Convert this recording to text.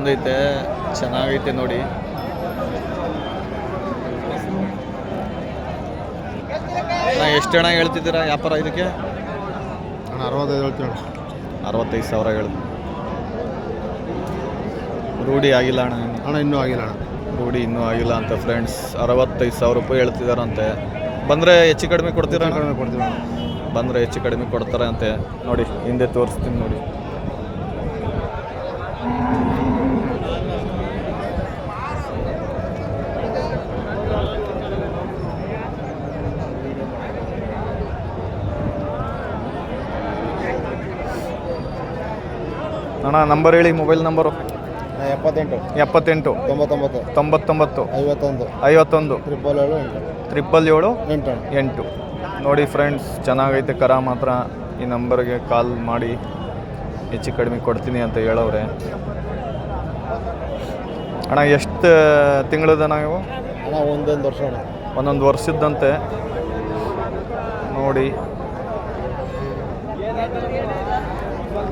ಬಂದೈತೆ, ಚೆನ್ನಾಗೈತೆ ನೋಡಿ. ಎಷ್ಟು ಹಣ ಹೇಳ್ತಿದ್ದೀರಾ ವ್ಯಾಪಾರ ಇದಕ್ಕೆ? ಅಣ್ಣ 65 ಹೇಳ್ತೀವಿ. 65,000 ಹೇಳಿ. ರೂಢಿ ಆಗಿಲ್ಲ ಅಣ್ಣ? ಅಣ್ಣ ಇನ್ನೂ ಆಗಿಲ್ಲ ಅಣ್ಣ. ರೂಢಿ ಇನ್ನೂ ಆಗಿಲ್ಲ ಅಂತ ಫ್ರೆಂಡ್ಸ್. 65,000 ರೂಪಾಯಿ ಹೇಳ್ತಿದಾರಂತೆ. ಬಂದರೆ ಹೆಚ್ಚು ಕಡಿಮೆ ಕೊಡ್ತೀರಾ? ಕಡಿಮೆ ಕೊಡ್ತೀವಿ ಅಣ್ಣ. ಬಂದರೆ ಹೆಚ್ಚು ಕಡಿಮೆ ಕೊಡ್ತಾರೆ ಅಂತೆ. ನೋಡಿ ಹಿಂದೆ ತೋರಿಸ್ತೀನಿ ನೋಡಿ. ಅಣ್ಣ ನಂಬರ್ ಹೇಳಿ, ಮೊಬೈಲ್ ನಂಬರು. 78 78 99 99 51 51 777 8 ನೋಡಿ ಫ್ರೆಂಡ್ಸ್, ಚೆನ್ನಾಗೈತೆ ಕರ ಮಾತ್ರ. ಈ ನಂಬರ್ಗೆ ಕಾಲ್ ಮಾಡಿ ಹೆಚ್ಚು ಕಡಿಮೆ ಕೊಡ್ತೀನಿ ಅಂತ ಹೇಳವ್ರೆ. ಅಣ್ಣ ಎಷ್ಟು ತಿಂಗಳದ ನಾವು? ಅಣ್ಣ ಒಂದೊಂದು ವರ್ಷ ಅಣ್ಣ. ಒಂದೊಂದು ವರ್ಷದಂತೆ ನೋಡಿ.